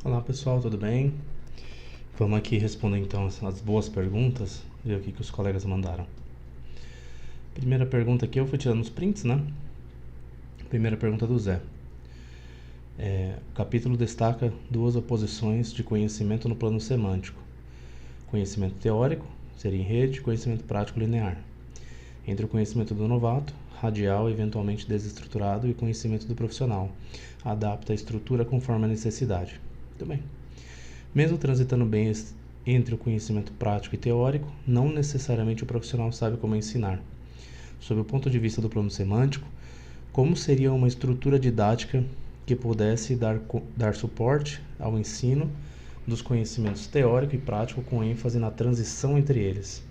Olá pessoal, tudo bem? Vamos aqui responder então as boas perguntas, ver o que os colegas mandaram. Primeira pergunta aqui, eu fui tirando os prints, né? Primeira pergunta do Zé. O capítulo destaca duas oposições de conhecimento no plano semântico. Conhecimento teórico, seria em rede, conhecimento prático linear. Entre o conhecimento do novato, radial, eventualmente desestruturado, e o conhecimento do profissional. Adapta a estrutura conforme a necessidade. Muito bem. Mesmo transitando bem entre o conhecimento prático e teórico, não necessariamente o profissional sabe como ensinar. Sob o ponto de vista do plano semântico, como seria uma estrutura didática que pudesse dar suporte ao ensino dos conhecimentos teórico e prático com ênfase na transição entre eles?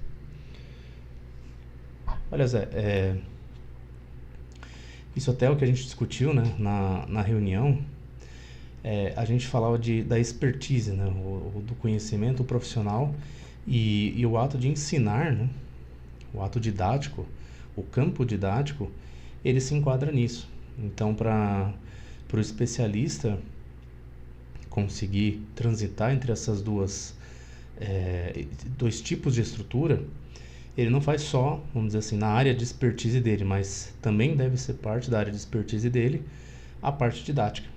Olha, Zé, isso até é o que a gente discutiu, né, na reunião. A gente falava da expertise, né, do conhecimento profissional e o ato de ensinar, né, o ato didático, o campo didático, ele se enquadra nisso. Então, para o especialista conseguir transitar entre essas dois tipos de estrutura, ele não faz só, vamos dizer assim, na área de expertise dele, mas também deve ser parte da área de expertise dele a parte didática.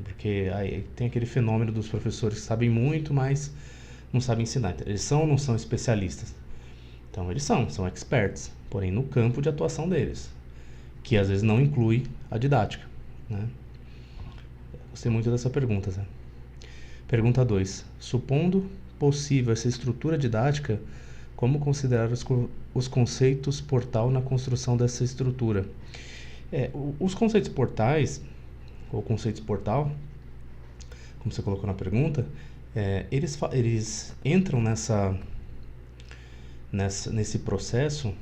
Porque aí tem aquele fenômeno dos professores que sabem muito, mas não sabem ensinar. Eles são ou não são especialistas? Então, eles são experts, porém no campo de atuação deles, que às vezes não inclui a didática, né? Gostei muito dessa pergunta, Zé. Pergunta 2. Supondo possível essa estrutura didática, como considerar os conceitos portal na construção dessa estrutura? Os conceitos portais, ou conceitos portal, como você colocou na pergunta, eles entram nesse processo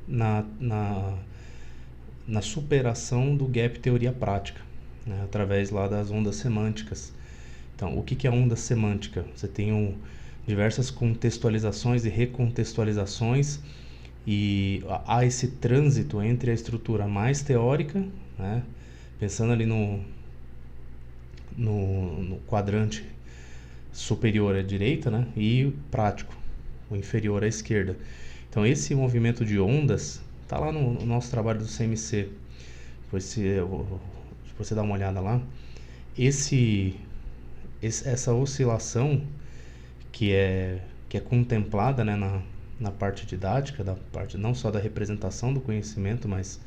na superação do gap teoria-prática, né, através lá das ondas semânticas. Então, o que é onda semântica? Você tem diversas contextualizações e recontextualizações, e há esse trânsito entre a estrutura mais teórica, né, pensando ali no quadrante superior à direita, né, e prático, o inferior à esquerda. Então, esse movimento de ondas está lá no nosso trabalho do CMC. Depois, se você dar uma olhada lá, essa oscilação que é contemplada, né, na parte didática, da parte não só da representação do conhecimento, mas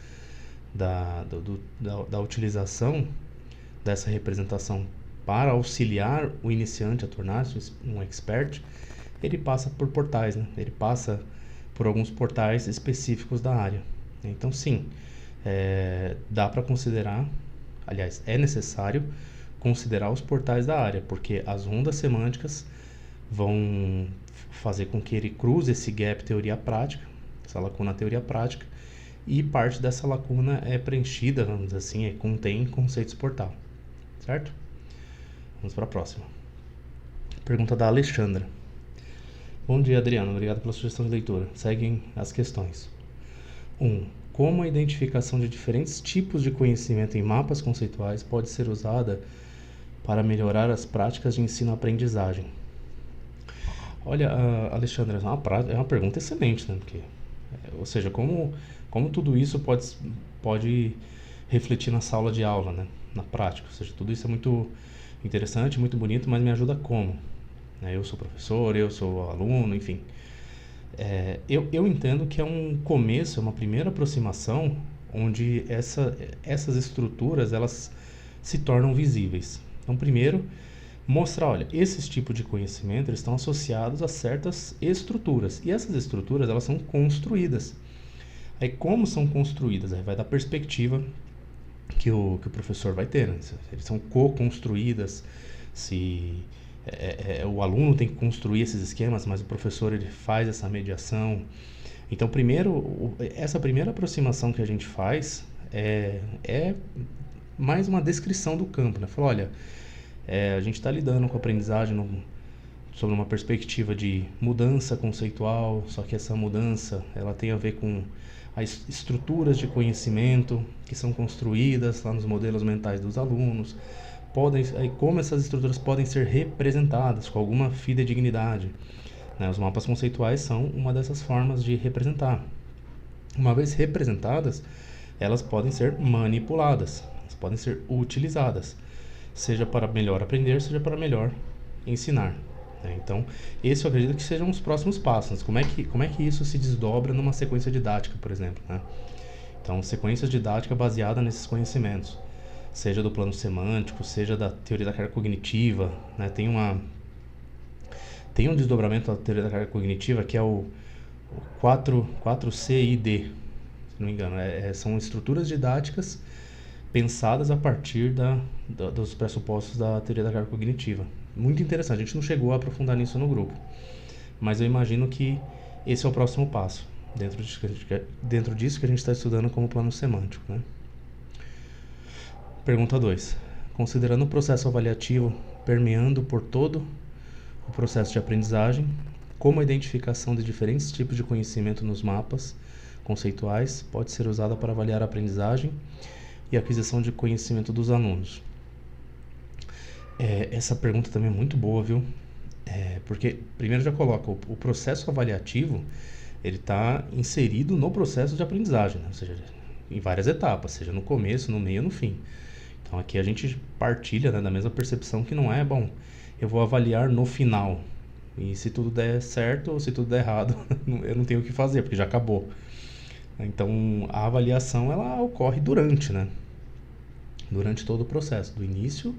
da utilização dessa representação para auxiliar o iniciante a tornar-se um expert, ele passa por portais, né? Ele passa por alguns portais específicos da área. Então, sim, dá para considerar, aliás, é necessário considerar os portais da área, porque as ondas semânticas vão fazer com que ele cruze esse gap teoria-prática, essa lacuna teoria-prática, e parte dessa lacuna é preenchida, vamos dizer assim, contém conceitos portal, certo? Vamos para a próxima. Pergunta da Alexandra. Bom dia, Adriano. Obrigado pela sugestão de leitura. Seguem as questões. 1. Como a identificação de diferentes tipos de conhecimento em mapas conceituais pode ser usada para melhorar as práticas de ensino-aprendizagem? Olha, Alexandra, é uma pergunta excelente, né? Porque, ou seja, como tudo isso pode refletir na sala de aula, né? Na prática. Ou seja, tudo isso é muito interessante, muito bonito, mas me ajuda como? Eu sou professor, eu sou aluno, enfim. Eu entendo que é um começo, é uma primeira aproximação onde essas estruturas elas se tornam visíveis. Então, primeiro, mostrar, olha, esses tipos de conhecimento eles estão associados a certas estruturas, e essas estruturas elas são construídas. Aí, como são construídas? Aí vai da perspectiva que o professor vai ter, né? Eles são co-construídas, o aluno tem que construir esses esquemas, mas o professor ele faz essa mediação. Então, essa primeira aproximação que a gente faz é mais uma descrição do campo, né? Fala, olha, a gente está lidando com a aprendizagem sobre uma perspectiva de mudança conceitual, só que essa mudança ela tem a ver com as estruturas de conhecimento que são construídas lá nos modelos mentais dos alunos, como essas estruturas podem ser representadas com alguma fidedignidade, né? Os mapas conceituais são uma dessas formas de representar. Uma vez representadas, elas podem ser manipuladas, elas podem ser utilizadas, seja para melhor aprender, seja para melhor ensinar, né? Então, esse eu acredito que sejam os próximos passos. Como é que isso se desdobra numa sequência didática, por exemplo, né? Então, sequência didática baseada nesses conhecimentos, seja do plano semântico, seja da teoria da carga cognitiva, né? Tem um desdobramento da teoria da carga cognitiva que é o 4CID, se não me engano. São estruturas didáticas pensadas a partir dos pressupostos da teoria da carga cognitiva. Muito interessante, a gente não chegou a aprofundar nisso no grupo, mas eu imagino que esse é o próximo passo, dentro disso que a gente está estudando como plano semântico, né? Pergunta 2. Considerando o processo avaliativo permeando por todo o processo de aprendizagem, como a identificação de diferentes tipos de conhecimento nos mapas conceituais pode ser usada para avaliar a aprendizagem e a aquisição de conhecimento dos alunos? Essa pergunta também é muito boa, viu? Porque, primeiro já coloca, o processo avaliativo, ele está inserido no processo de aprendizagem, né? Ou seja, em várias etapas, seja no começo, no meio, no fim. Então aqui a gente partilha, né, da mesma percepção que não é, bom, eu vou avaliar no final, e se tudo der certo ou se tudo der errado, eu não tenho o que fazer, porque já acabou. Então a avaliação, ela ocorre durante, né? Durante todo o processo, do início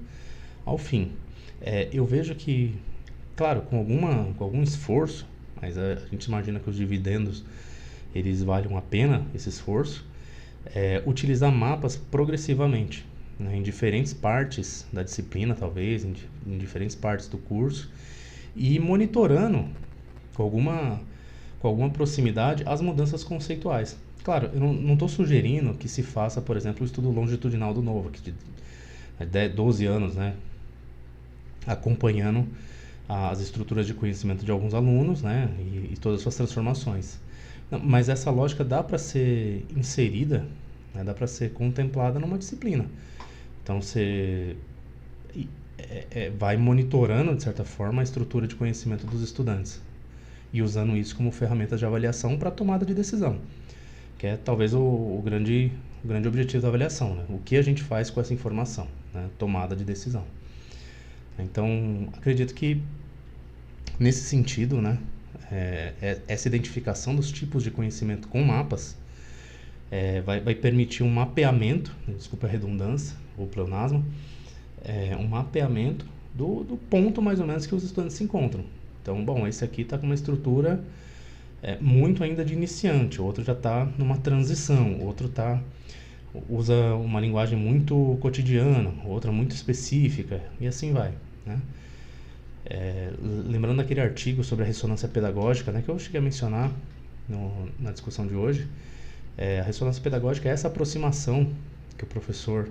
ao fim. Eu vejo que, claro, com algum esforço, mas a gente imagina que os dividendos, eles valham a pena esse esforço, utilizar mapas progressivamente, né, em diferentes partes da disciplina, talvez, em diferentes partes do curso, e ir monitorando com alguma proximidade as mudanças conceituais. Claro, eu não estou sugerindo que se faça, por exemplo, o estudo longitudinal do novo, que de 12 anos, né, acompanhando as estruturas de conhecimento de alguns alunos, né, e todas as suas transformações. Mas essa lógica dá para ser inserida, né, dá para ser contemplada numa disciplina. Então você vai monitorando, de certa forma, a estrutura de conhecimento dos estudantes e usando isso como ferramenta de avaliação para tomada de decisão, que é talvez o grande objetivo da avaliação, né? O que a gente faz com essa informação, né? Tomada de decisão. Então, acredito que nesse sentido, né, essa identificação dos tipos de conhecimento com mapas vai permitir um mapeamento, desculpa a redundância, ou pleonasmo, um mapeamento do ponto mais ou menos que os estudantes se encontram. Então, bom, esse aqui está com uma estrutura muito ainda de iniciante, o outro já está numa transição, o outro usa uma linguagem muito cotidiana, outra muito específica, e assim vai, né? Lembrando aquele artigo sobre a ressonância pedagógica, né, que eu cheguei a mencionar na discussão de hoje, a ressonância pedagógica é essa aproximação que o professor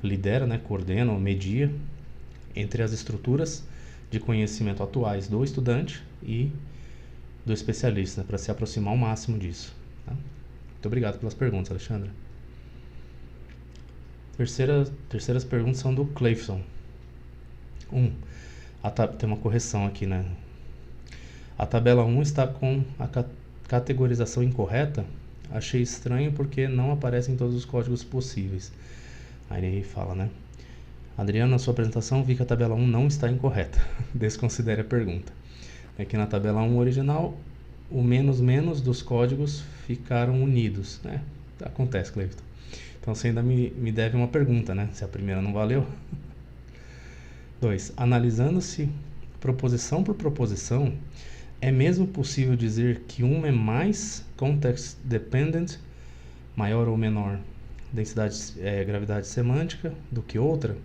lidera, né, coordena ou media entre as estruturas de conhecimento atuais do estudante e do especialista, né, para se aproximar ao máximo disso, tá? Muito obrigado pelas perguntas, Alexandra. Terceiras perguntas são do Cleifson. Tem uma correção aqui, né? A tabela 1 está com a categorização incorreta. Achei estranho porque não aparecem todos os códigos possíveis. Aí ele fala, né? Adriano, na sua apresentação vi que a tabela 1 não está incorreta. Desconsidere a pergunta. Aqui na tabela 1 original, o menos dos códigos ficaram unidos, né? Acontece, Cleifton. Então você ainda me deve uma pergunta, né? Se a primeira não valeu. 2. Analisando-se proposição por proposição, é mesmo possível dizer que uma é mais context dependent, maior ou menor gravidade semântica, do que outra?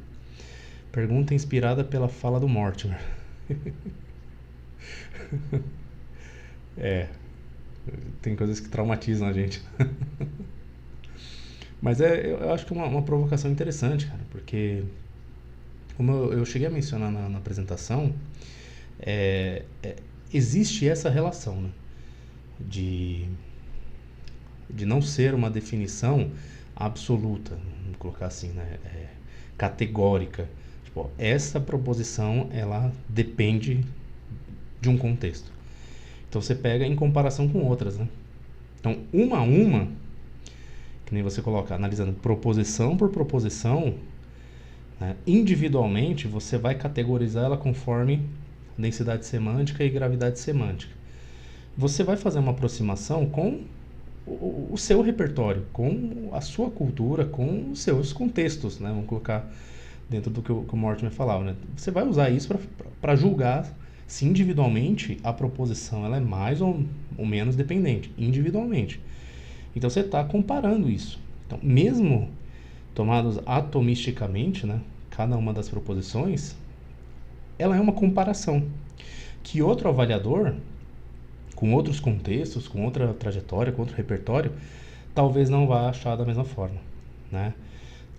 Pergunta inspirada pela fala do Mortimer. Tem coisas que traumatizam a gente. Mas eu acho que é uma provocação interessante, cara, porque, como eu cheguei a mencionar na apresentação, existe essa relação, né, de não ser uma definição absoluta, vamos colocar assim, né, categórica. Tipo, essa proposição, ela depende de um contexto. Então você pega em comparação com outras, né? Então, uma a uma, que nem você coloca, analisando proposição por proposição, né, individualmente você vai categorizar ela conforme densidade semântica e gravidade semântica. Você vai fazer uma aproximação com o seu repertório, com a sua cultura, com os seus contextos, né? Vamos colocar dentro do que o Mortimer falava, né? Você vai usar isso para julgar se individualmente a proposição ela é mais ou menos dependente, individualmente. Então você está comparando isso. Então, mesmo tomados atomisticamente, né, cada uma das proposições, ela é uma comparação que outro avaliador, com outros contextos, com outra trajetória, com outro repertório, talvez não vá achar da mesma forma, né?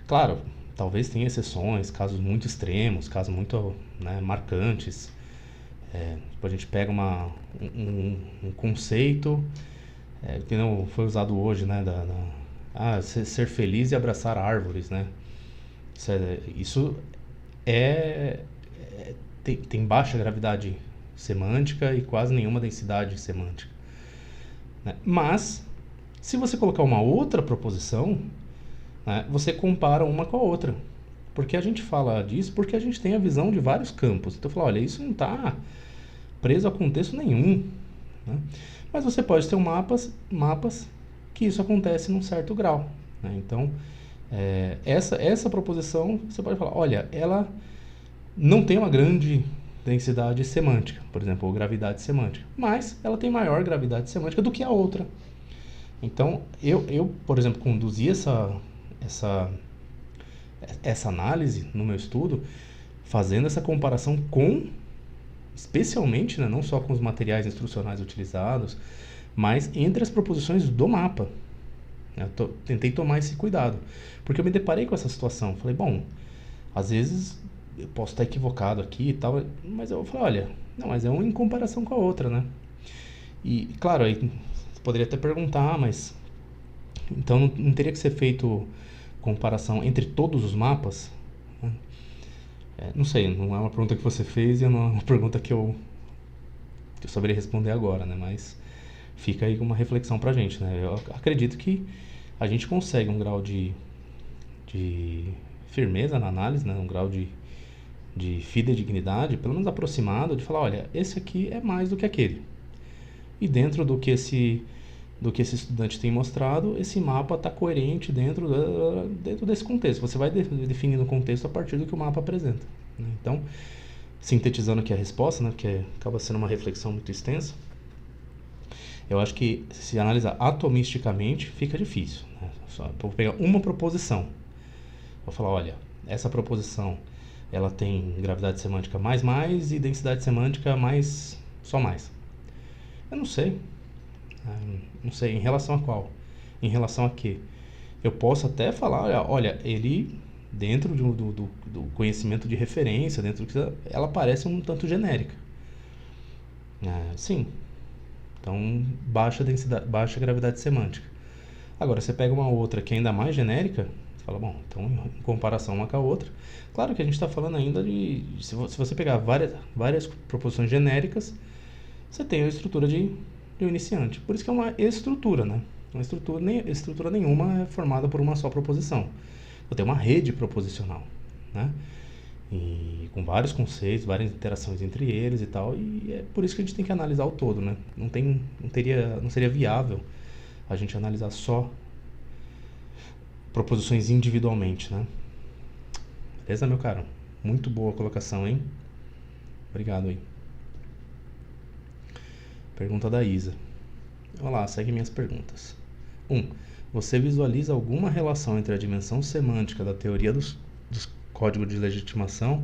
Claro, talvez tenha exceções, casos muito extremos, casos muito, né, marcantes. Tipo, a gente pega um conceito que não foi usado hoje, né, ser feliz e abraçar árvores, né? Isso tem baixa gravidade semântica e quase nenhuma densidade semântica, né? Mas, se você colocar uma outra proposição, né, você compara uma com a outra. Porque a gente fala disso porque a gente tem a visão de vários campos. Então, fala, olha, isso não está preso a contexto nenhum, né? Mas você pode ter mapas que isso acontece num certo grau, né? Então, essa proposição, você pode falar, olha, ela não tem uma grande densidade semântica, por exemplo, ou gravidade semântica, mas ela tem maior gravidade semântica do que a outra. Então, eu por exemplo, conduzi essa análise no meu estudo, fazendo essa comparação especialmente, né, não só com os materiais instrucionais utilizados, mas entre as proposições do mapa. Tentei tomar esse cuidado, porque eu me deparei com essa situação. Falei, bom, às vezes eu posso estar equivocado aqui e tal, mas eu falei, olha, não, mas é uma em comparação com a outra, né? E, claro, aí você poderia até perguntar, mas então não teria que ser feito comparação entre todos os mapas? Não sei, não é uma pergunta que você fez e não é uma pergunta que eu saberia responder agora, né? Mas fica aí uma reflexão pra gente, né? Eu acredito que a gente consegue um grau de firmeza na análise, né? Um grau de fidedignidade, pelo menos aproximado, de falar, olha, esse aqui é mais do que aquele. E dentro do que esse estudante tem mostrado, esse mapa está coerente dentro desse contexto. Você vai definindo o contexto a partir do que o mapa apresenta, né? Então, sintetizando aqui a resposta, né, que acaba sendo uma reflexão muito extensa, eu acho que se analisar atomisticamente fica difícil, né? Vou pegar uma proposição, vou falar, olha, essa proposição ela tem gravidade semântica mais e densidade semântica só mais. Eu não sei. Não sei, em relação a qual? Em relação a quê? Eu posso até falar, olha, ele, dentro do conhecimento de referência, dentro do que ela parece um tanto genérica. Sim. Então, baixa gravidade semântica. Agora, você pega uma outra que é ainda mais genérica, você fala, bom, então em comparação uma com a outra. Claro que a gente está falando ainda se você pegar várias proposições genéricas, você tem a estrutura de um iniciante. Por isso que é uma estrutura, né? Estrutura nenhuma é formada por uma só proposição. Eu tenho uma rede proposicional, né? E com vários conceitos, várias interações entre eles e tal, e é por isso que a gente tem que analisar o todo, né? Não seria viável a gente analisar só proposições individualmente, né? Beleza, meu caro? Muito boa a colocação, hein? Obrigado aí. Pergunta da Isa. Olha lá, segue minhas perguntas. 1. Você visualiza alguma relação entre a dimensão semântica da teoria dos códigos de legitimação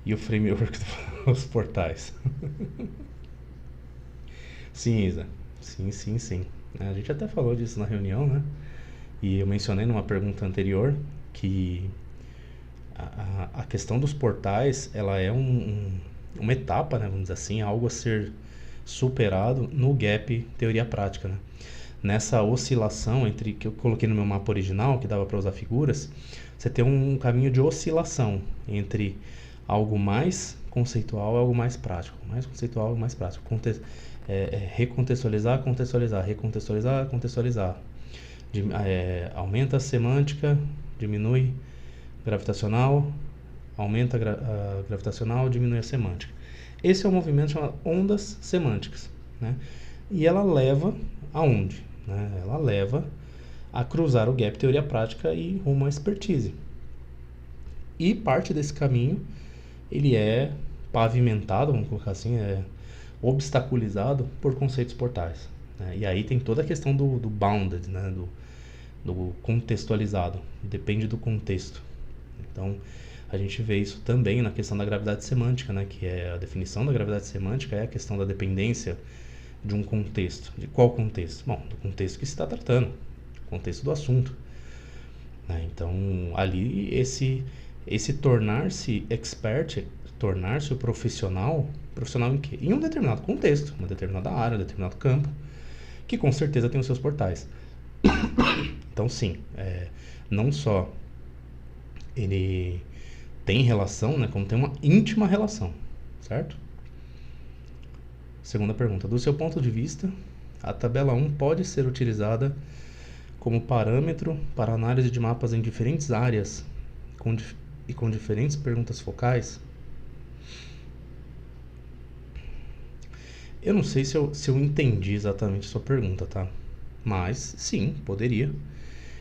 e o framework dos portais? Sim, Isa. Sim. A gente até falou disso na reunião, né? E eu mencionei numa pergunta anterior que a questão dos portais, ela é uma etapa, né? Vamos dizer assim, algo a ser superado no gap teoria-prática, né? Nessa oscilação entre que eu coloquei no meu mapa original, que dava para usar figuras, você tem um caminho de oscilação entre algo mais conceitual e algo mais prático. Mais conceitual, algo mais prático. Recontextualizar, contextualizar, recontextualizar, contextualizar. Aumenta a semântica, diminui gravitacional, aumenta a gravitacional, diminui a semântica. Esse é o movimento chamado ondas semânticas, né? E ela leva aonde? Né? Ela leva a cruzar o gap teoria prática e rumo à expertise. E parte desse caminho, ele é pavimentado, vamos colocar assim, obstaculizado por conceitos portais, né? E aí tem toda a questão do bounded, né? do contextualizado, depende do contexto. Então, a gente vê isso também na questão da gravidade semântica, né? Que é a definição da gravidade semântica, é a questão da dependência de um contexto. De qual contexto? Bom, do contexto que se está tratando, do contexto do assunto, né? Então, ali, esse tornar-se expert, tornar-se o profissional em quê? Em um determinado contexto, uma determinada área, um determinado campo, que com certeza tem os seus portais. Então, sim, não só ele tem relação, né, como tem uma íntima relação, certo? Segunda pergunta. Do seu ponto de vista, a tabela 1 pode ser utilizada como parâmetro para análise de mapas em diferentes áreas e com diferentes perguntas focais? Eu não sei se eu entendi exatamente a sua pergunta, tá? Mas, sim, poderia,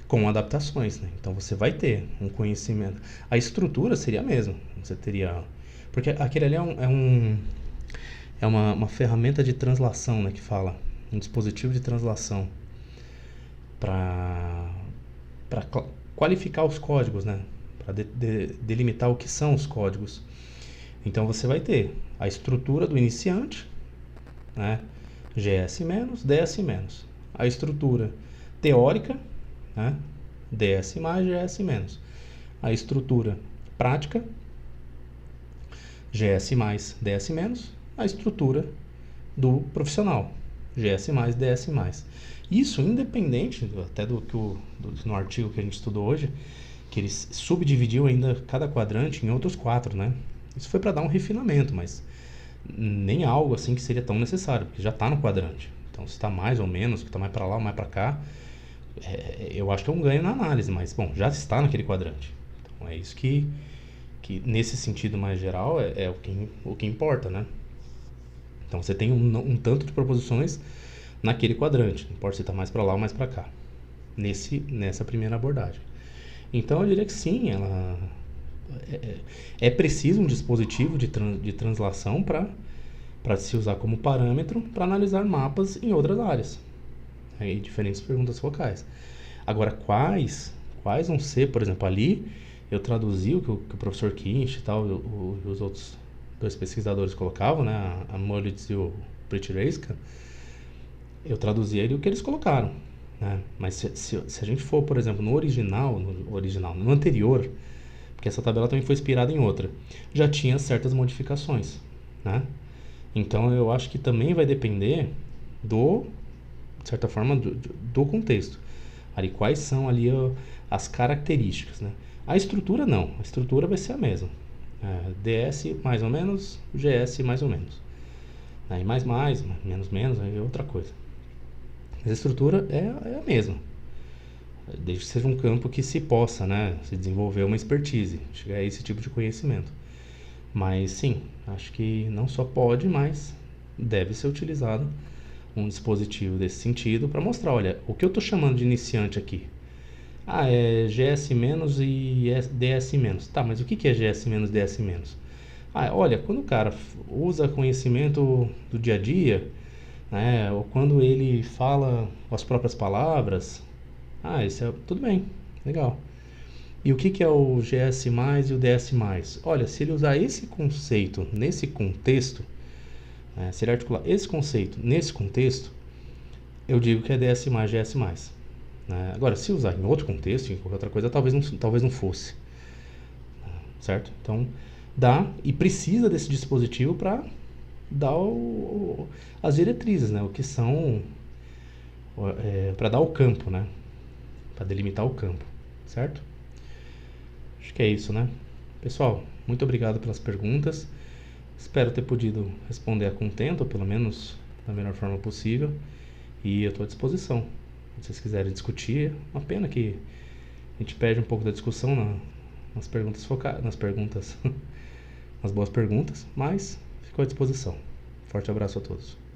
com adaptações, né? Então, você vai ter um conhecimento. A estrutura seria a mesma. Você teria... Porque aquele ali é uma ferramenta de translação, né? Que fala. Um dispositivo de translação para qualificar os códigos, né? Para delimitar o que são os códigos. Então, você vai ter a estrutura do iniciante, né? GS-, DS-. A estrutura teórica, né? DS+, GS-. A estrutura prática, GS+, DS-. A estrutura do profissional, GS+, DS+. Isso independente até no artigo que a gente estudou hoje, que ele subdividiu ainda cada quadrante em outros 4, né? Isso foi para dar um refinamento, mas nem algo assim que seria tão necessário, porque já está no quadrante. Então, se está mais ou menos, se está mais para lá ou mais para cá, eu acho que é um ganho na análise, mas, bom, já está naquele quadrante. Então, é isso que nesse sentido mais geral, é o que importa, né? Então, você tem um tanto de proposições naquele quadrante, não importa se está mais para lá ou mais para cá, nessa primeira abordagem. Então, eu diria que sim, é preciso um dispositivo de translação para se usar como parâmetro para analisar mapas em outras áreas, né, e diferentes perguntas focais. Agora, quais vão ser, por exemplo, ali eu traduzi o que o professor Kinch e tal, os outros 2 pesquisadores colocavam, né, a Mullitz e o Prichreiska, eu traduzi ali o que eles colocaram, né? Mas se a gente for, por exemplo, no anterior, porque essa tabela também foi inspirada em outra, já tinha certas modificações, né? Então, eu acho que também vai depender de certa forma, do contexto. Ali, quais são ali as características, né? A estrutura não, a estrutura vai ser a mesma. DS mais ou menos, GS mais ou menos. Aí mais, menos, aí é outra coisa. Mas a estrutura é a mesma. Desde que seja um campo que se possa, né, se desenvolver uma expertise, chegar a esse tipo de conhecimento. Mas sim, acho que não só pode, mas deve ser utilizado um dispositivo desse sentido para mostrar, olha, o que eu estou chamando de iniciante aqui? É GS- e DS-. Tá, mas o que é GS- e DS-? Olha, quando o cara usa conhecimento do dia a dia, né, ou quando ele fala as próprias palavras, isso é tudo bem, legal. E o que é o GS+, e o DS+? Olha, se ele usar esse conceito nesse contexto, se ele articular esse conceito nesse contexto, eu digo que é DS+, GS+. Agora, se usar em outro contexto, em qualquer outra coisa, talvez não fosse. Certo? Então, dá e precisa desse dispositivo para dar as diretrizes, né? O que são... para dar o campo, né? Para delimitar o campo, certo? Acho que é isso, né? Pessoal, muito obrigado pelas perguntas. Espero ter podido responder a contento, ou pelo menos da melhor forma possível. E eu estou à disposição. Se vocês quiserem discutir, uma pena que a gente perde um pouco da discussão nas perguntas focadas, nas perguntas, nas boas perguntas, mas ficou à disposição. Forte abraço a todos.